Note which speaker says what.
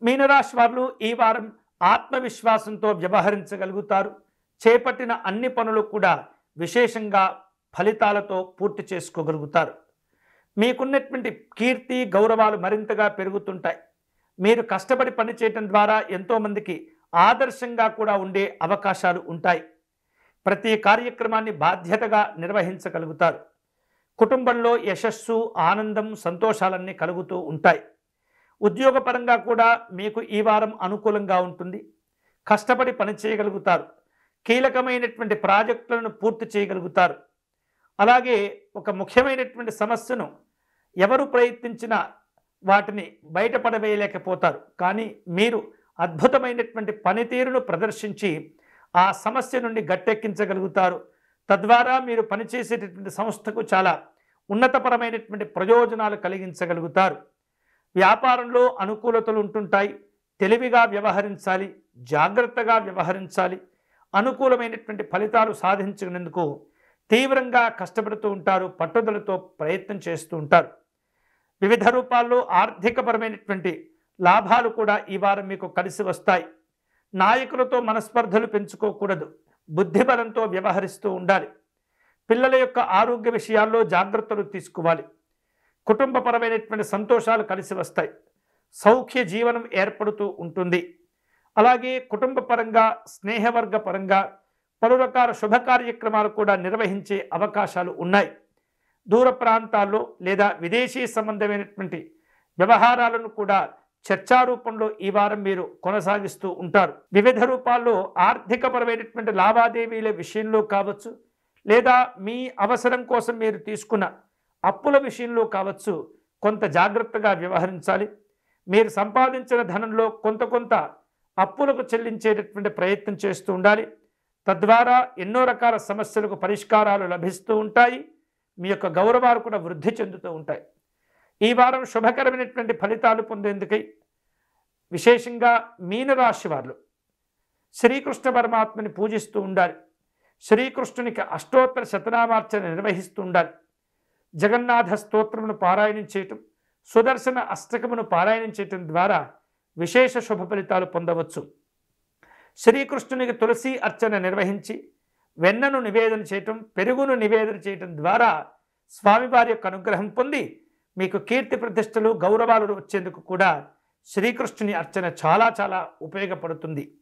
Speaker 1: మీనరాశి వారు ఈ వారం ఆత్మవిశ్వాసంతో వ్యవహరించగలుగుతారు. చేపట్టిన అన్ని పనులు కూడా విశేషంగా ఫలితాలతో పూర్తి చేసుకోగలుగుతారు. మీకున్నటువంటి కీర్తి గౌరవాలు మరింతగా పెరుగుతుంటాయి. మీరు కష్టపడి పనిచేయటం ద్వారా ఎంతోమందికి ఆదర్శంగా కూడా ఉండే అవకాశాలు ఉంటాయి. ప్రతి కార్యక్రమాన్ని బాధ్యతగా నిర్వహించగలుగుతారు. కుటుంబంలో యశస్సు, ఆనందం, సంతోషాలన్నీ కలుగుతూ ఉంటాయి. ఉద్యోగపరంగా కూడా మీకు ఈ వారం అనుకూలంగా ఉంటుంది. కష్టపడి పనిచేయగలుగుతారు. కీలకమైనటువంటి ప్రాజెక్టులను పూర్తి చేయగలుగుతారు. అలాగే ఒక ముఖ్యమైనటువంటి సమస్యను ఎవరు ప్రయత్నించినా వాటిని బయటపడవేయలేకపోతారు. కానీ మీరు అద్భుతమైనటువంటి పనితీరును ప్రదర్శించి ఆ సమస్య నుండి గట్టెక్కించగలుగుతారు. తద్వారా మీరు పనిచేసేటటువంటి సంస్థకు చాలా ఉన్నతపరమైనటువంటి ప్రయోజనాలు కలిగించగలుగుతారు. వ్యాపారంలో అనుకూలతలు ఉంటుంటాయి. తెలివిగా వ్యవహరించాలి, జాగ్రత్తగా వ్యవహరించాలి. అనుకూలమైనటువంటి ఫలితాలు సాధించినందుకు తీవ్రంగా కష్టపడుతూ ఉంటారు. పట్టుదలతో ప్రయత్నం చేస్తూ ఉంటారు. వివిధ రూపాల్లో ఆర్థికపరమైనటువంటి లాభాలు కూడా ఈ వారం మీకు కలిసి వస్తాయి. నాయకులతో మనస్పర్ధలు పెంచుకోకూడదు. బుద్ధిబలంతో వ్యవహరిస్తూ ఉండాలి. పిల్లల యొక్క ఆరోగ్య విషయాల్లో జాగ్రత్తలు తీసుకోవాలి. కుటుంబపరమైనటువంటి సంతోషాలు కలిసి వస్తాయి. సౌఖ్య జీవనం ఏర్పడుతూ ఉంటుంది. అలాగే కుటుంబ పరంగా, స్నేహవర్గ పరంగా పలు రకాల శుభ కార్యక్రమాలు కూడా నిర్వహించే అవకాశాలు ఉన్నాయి. దూర ప్రాంతాల్లో లేదా విదేశీ సంబంధమైనటువంటి వ్యవహారాలను కూడా చర్చారూపంలో ఈ వారం మీరు కొనసాగిస్తూ ఉంటారు. వివిధ రూపాల్లో ఆర్థికపరమైనటువంటి లావాదేవీల విషయంలో కావచ్చు, లేదా మీ అవసరం కోసం మీరు తీసుకున్న అప్పుల విషయంలో కావచ్చు, కొంత జాగ్రత్తగా వ్యవహరించాలి. మీరు సంపాదించిన ధనంలో కొంత అప్పులకు చెల్లించేటటువంటి ప్రయత్నం చేస్తూ ఉండాలి. తద్వారా ఎన్నో రకాల సమస్యలకు పరిష్కారాలు లభిస్తూ ఉంటాయి. మీ యొక్క గౌరవాలు కూడా వృద్ధి చెందుతూ ఉంటాయి. ఈ వారం శుభకరమైనటువంటి ఫలితాలు పొందేందుకై విశేషంగా మీనరాశి వారు శ్రీకృష్ణ పరమాత్మని పూజిస్తూ ఉండాలి. శ్రీకృష్ణునికి అష్టోత్తర శతనామార్చన నిర్వహిస్తూ ఉండాలి. జగన్నాథ స్తోత్రమును పారాయణం చేయటం, సుదర్శన అష్టకమును పారాయణం చేయటం ద్వారా విశేష శుభ ఫలితాలు పొందవచ్చు. శ్రీకృష్ణునికి తులసి అర్చన నిర్వహించి వెన్నను నివేదన చేయటం, పెరుగును నివేదన చేయటం ద్వారా స్వామివారి యొక్క అనుగ్రహం పొంది మీకు కీర్తి ప్రతిష్టలు, గౌరవాలు వచ్చేందుకు కూడా శ్రీకృష్ణుని అర్చన చాలా ఉపయోగపడుతుంది.